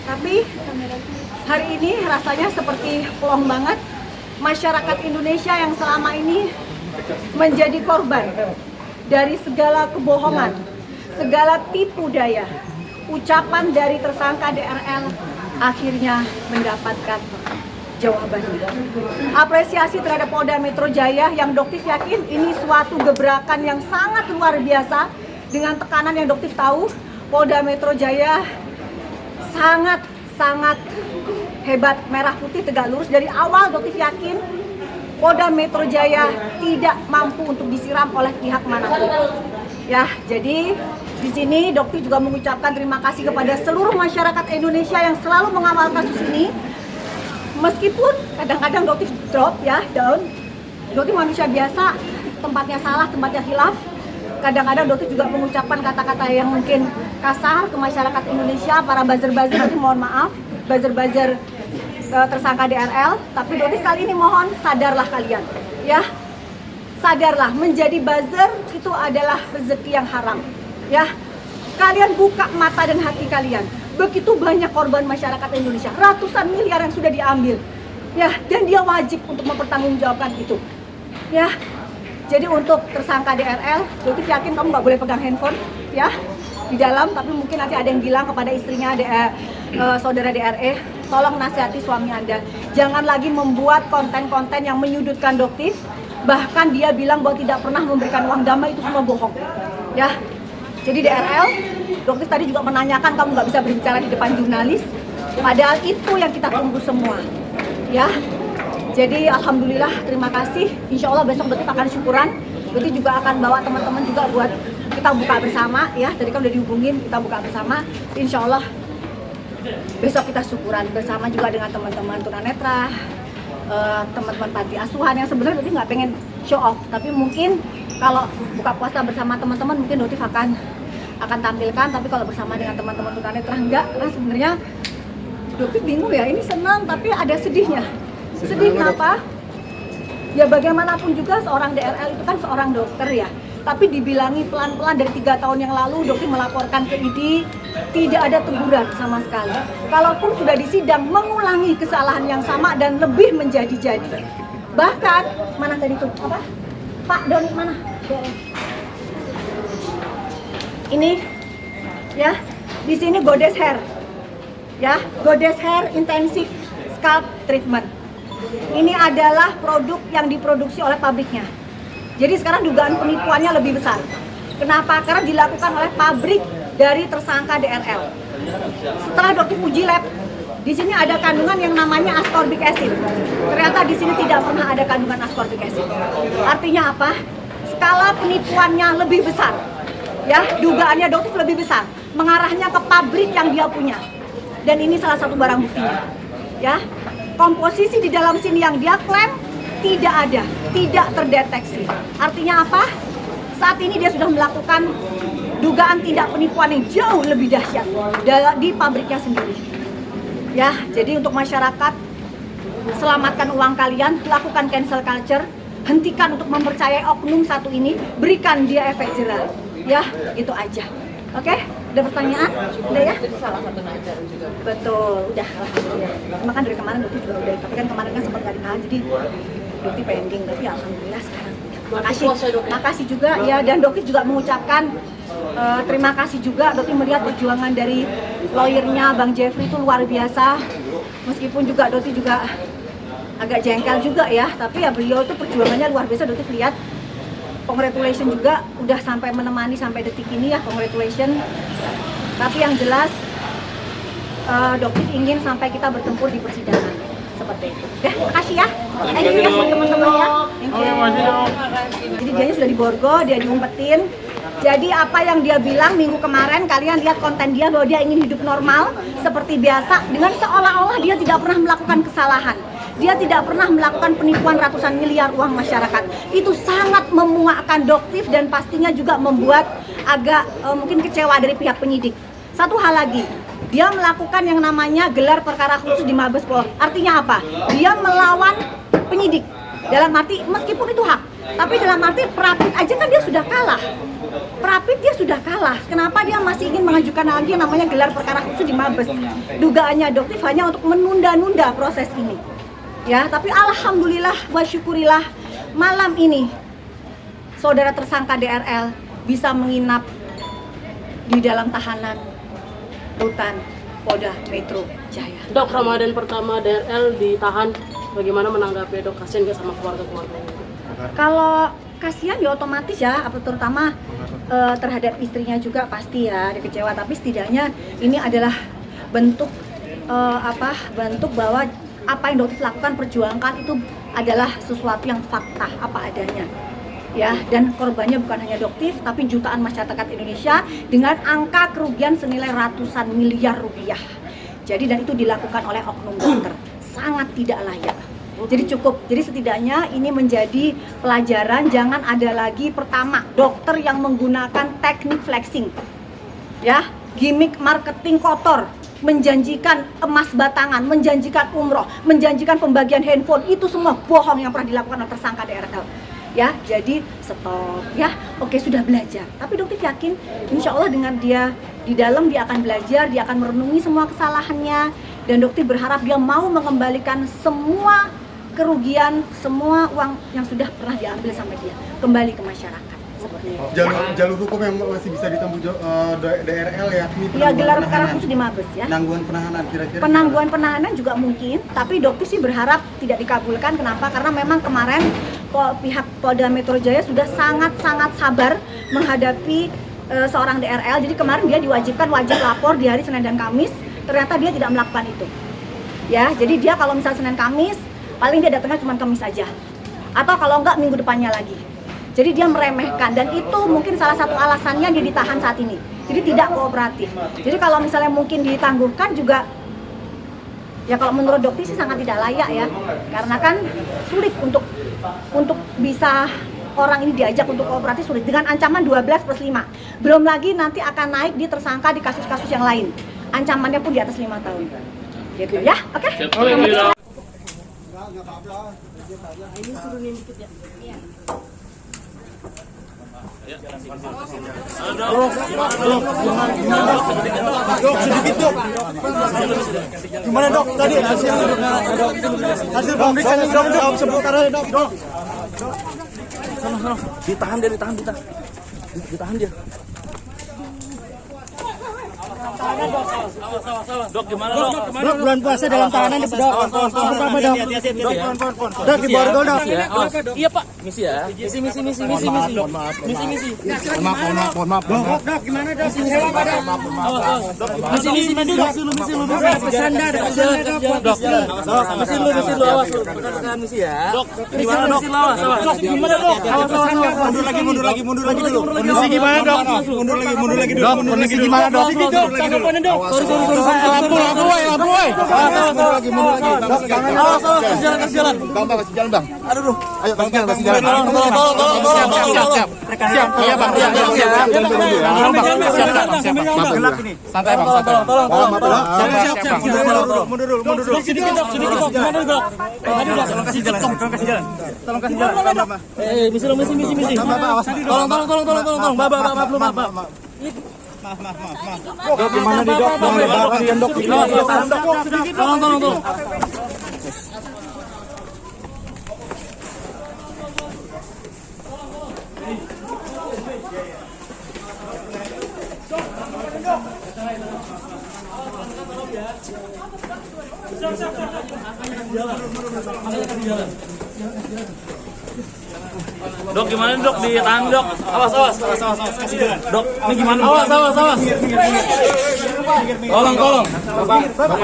Tapi hari ini rasanya seperti plong banget. Masyarakat Indonesia yang selama ini menjadi korban dari segala kebohongan, segala tipu daya, ucapan dari tersangka DRL akhirnya mendapatkan jawabannya. Apresiasi terhadap Polda Metro Jaya yang Doktif yakin ini suatu gebrakan yang sangat luar biasa. Dengan tekanan yang Doktif tahu, Polda Metro Jaya sangat hebat, merah putih tegak lurus. Dari awal Doktif yakin Polda Metro Jaya tidak mampu untuk disiram oleh pihak manapun. Ya, jadi di sini Doktif juga mengucapkan terima kasih kepada seluruh masyarakat Indonesia yang selalu mengawal kasus ini. Meskipun kadang-kadang Doktif drop ya, down. Doktif manusia biasa, tempatnya salah, tempatnya hilaf. Kadang-kadang Doktif juga mengucapkan kata-kata yang mungkin kasar ke masyarakat Indonesia, para buzzer-buzzer, Doktif mohon maaf, buzzer-buzzer tersangka DRL. Tapi Doktif kali ini mohon sadarlah kalian, ya, sadarlah, menjadi buzzer itu adalah rezeki yang haram, ya. Kalian buka mata dan hati kalian. Begitu banyak korban masyarakat Indonesia, ratusan miliar yang sudah diambil, ya, dan dia wajib untuk mempertanggungjawabkan itu, ya. Jadi untuk tersangka DRL, Doktif yakin kamu nggak boleh pegang handphone, ya, di dalam. Tapi mungkin nanti ada yang bilang kepada istrinya, saudara DRE, tolong nasihati suami Anda, jangan lagi membuat konten-konten yang menyudutkan Doktif. Bahkan dia bilang bahwa tidak pernah memberikan uang damai, itu semua bohong, ya. Jadi DRL, Doktif tadi juga menanyakan kamu nggak bisa berbicara di depan jurnalis, padahal itu yang kita tunggu semua, ya. Jadi alhamdulillah, terima kasih. Insya Allah besok Doktif akan syukuran. Doktif juga akan bawa teman-teman juga buat kita buka bersama, ya. Tadi kan udah dihubungin, kita buka bersama. Insya Allah besok kita syukuran bersama juga dengan teman-teman tunanetra, teman-teman panti asuhan yang sebenarnya Doktif nggak pengen show off, tapi mungkin kalau buka puasa bersama teman-teman mungkin Doktif akan tampilkan. Tapi kalau bersama dengan teman-teman tunanetra enggak, karena sebenarnya Doktif bingung ya, ini senang tapi ada sedihnya. Sedih kenapa? Ya bagaimanapun juga seorang DRL itu kan seorang dokter ya. Tapi dibilangi pelan-pelan dari 3 tahun yang lalu Doktif melaporkan ke ID, tidak ada teguran sama sekali. Kalaupun sudah disidang, mengulangi kesalahan yang sama dan lebih menjadi-jadi. Bahkan, mana tadi tuh? Apa? Pak Doni mana? Ini, ya, di sini Goddess Hair, ya, Goddess Hair Intensive Scalp Treatment. Ini adalah produk yang diproduksi oleh pabriknya. Jadi sekarang dugaan penipuannya lebih besar. Kenapa? Karena dilakukan oleh pabrik dari tersangka DRL. Setelah Doktif uji lab, di sini ada kandungan yang namanya ascorbic acid. Ternyata di sini tidak pernah ada kandungan ascorbic acid. Artinya apa? Skala penipuannya lebih besar. Ya, dugaannya Doktif lebih besar. Mengarahnya ke pabrik yang dia punya. Dan ini salah satu barang buktinya. Ya. Komposisi di dalam sini yang dia klaim tidak ada, tidak terdeteksi. Artinya apa? Saat ini dia sudah melakukan dugaan tindak penipuan yang jauh lebih dahsyat di pabriknya sendiri. Ya, jadi untuk masyarakat, selamatkan uang kalian, lakukan cancel culture, hentikan untuk mempercayai oknum satu ini, berikan dia efek jerah. Ya, itu aja. Oke, ada pertanyaan? Udah ya? Itu salah satu nazar juga. Betul, udah. Alhamdulillah. Emang kan dari kemarin Doktif juga udah, tapi kan kemarin kan sempat gak ditahan, jadi Doktif pending, tapi alhamdulillah sekarang. Makasih juga ya, dan Doktif juga mengucapkan terima kasih juga. Doktif melihat perjuangan dari lawyernya Bang Jeffrey itu luar biasa. Meskipun juga Doktif juga agak jengkel juga ya, tapi ya beliau itu perjuangannya luar biasa. Doktif lihat. Congratulations juga udah sampai menemani sampai detik ini ya, congratulations. Tapi yang jelas Doktif ingin sampai kita bertempur di persidangan seperti itu. Makasih ya. Thank you ya teman-teman ya. Thank you. Jadi dia sudah di Borgo, dia diumpetin. Jadi apa yang dia bilang minggu kemarin, kalian lihat konten dia bahwa dia ingin hidup normal seperti biasa, dengan seolah-olah dia tidak pernah melakukan kesalahan. Dia tidak pernah melakukan penipuan ratusan miliar uang masyarakat. Itu sangat memuakkan Doktif dan pastinya juga membuat agak mungkin kecewa dari pihak penyidik. Satu hal lagi, dia melakukan yang namanya gelar perkara khusus di Mabes Polri. Artinya apa? Dia melawan penyidik. Dalam arti meskipun itu hak, tapi dalam arti praktik aja kan dia sudah kalah. Prapit dia sudah kalah. Kenapa dia masih ingin mengajukan lagi yang namanya gelar perkara khusus di Mabes? Dugaannya adoptif hanya untuk menunda-nunda proses ini. Ya, tapi alhamdulillah wa syukurilah malam ini saudara tersangka DRL bisa menginap di dalam tahanan rutan Polda Metro Jaya. Dok, Ramadan pertama DRL ditahan, bagaimana menanggapi dok? Kasian nggak sama keluarga-keluarga? Kalau kasihan ya otomatis ya, terutama terhadap istrinya juga pasti ya dia kecewa. Tapi setidaknya ini adalah bentuk bentuk bahwa apa yang dokter lakukan, perjuangkan itu adalah sesuatu yang fakta apa adanya. Ya, dan korbannya bukan hanya Doktif tapi jutaan masyarakat Indonesia dengan angka kerugian senilai ratusan miliar rupiah. Jadi dan itu dilakukan oleh oknum dokter, sangat tidak layak. Jadi cukup, jadi setidaknya ini menjadi pelajaran, jangan ada lagi pertama dokter yang menggunakan teknik flexing, ya, gimmick marketing kotor, menjanjikan emas batangan, menjanjikan umroh, menjanjikan pembagian handphone, itu semua bohong yang pernah dilakukan oleh tersangka DRL. Ya, jadi stop ya. Oke, sudah belajar. Tapi dokter yakin insya Allah dengan dia di dalam dia akan belajar, dia akan merenungi semua kesalahannya, dan dokter berharap dia mau mengembalikan semua kerugian, semua uang yang sudah pernah diambil sama dia kembali ke masyarakat. Jalur hukum yang masih bisa ditempuh DRL yakni ya, gelar perkara khusus di Mabes ya. Penangguhan penahanan kira-kira. Penangguhan penahanan juga mungkin, tapi dokter sih berharap tidak dikabulkan. Kenapa? Karena memang kemarin pihak Polda Metro Jaya sudah sangat-sangat sabar menghadapi seorang DRL. Jadi kemarin dia diwajibkan wajib lapor di hari Senin dan Kamis. Ternyata dia tidak melakukan itu. Ya, jadi dia kalau misal Senin Kamis paling dia datangnya cuma Kamis saja. Atau kalau enggak minggu depannya lagi. Jadi dia meremehkan, dan itu mungkin salah satu alasannya dia ditahan saat ini. Jadi tidak kooperatif. Jadi kalau misalnya mungkin ditangguhkan juga, ya kalau menurut dokter sih sangat tidak layak ya. Karena kan sulit untuk bisa orang ini diajak untuk kooperatif, sulit. Dengan ancaman 12+5. Belum lagi nanti akan naik di tersangka di kasus-kasus yang lain. Ancamannya pun di atas 5 tahun. Gitu ya, oke? Ini turunin dikit ya. Gimana dok tadi hasil pemeriksaan dok sementara dok. Sana. Ditahan dia. Dok, gimana dok? Dok, bulan puasa dalam tahanan di dok. Apa dok? Dok di borgol dok. Iya pak. Misi ya. Misi. Mohon maaf. Dok, gimana dok? Misi lu. Pesanda dok. Misi lu awas lu. Rekan misi ya. Dok, gimana dok? Dok, gimana dok? Awas. Mundur lagi dulu. Kondisi gimana dok? Mundur lagi dulu. Kondisi gimana dok? Tanggapannya dok. Lampu. Mundur lagi. Awas, kasih jalan. Bang, kasih jalan bang. Aduh. Ayo kasih jalan. Tolong. Siap. Iya bang. Siap. Gelap ini. Santai bang. Siap. Mundur dulu. Sedikit dok. Gimana dok? Tolong kasih jalan. Misi. Tolong. Bapak. Dok, gimana nih dok? Dok, Tolong. Dok, gimana dok? Ditahan dok. Awas. Kasih jalan. Dok, ini gimana? Awas. Tolong.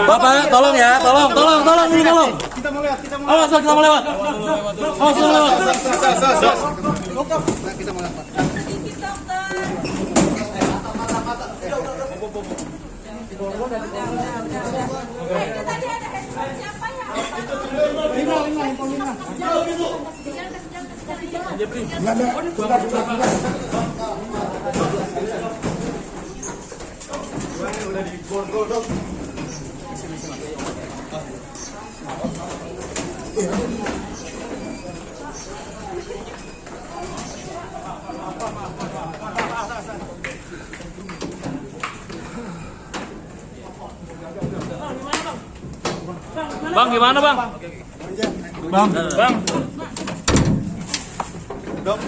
Bapak, tolong ya. Tolong. Ini tolong. kita mau lewat. Awas, kita mau lewat. Kita mau lewat. Udah di borgol dok. Bang, gimana bang? Bang. Bang. Dok.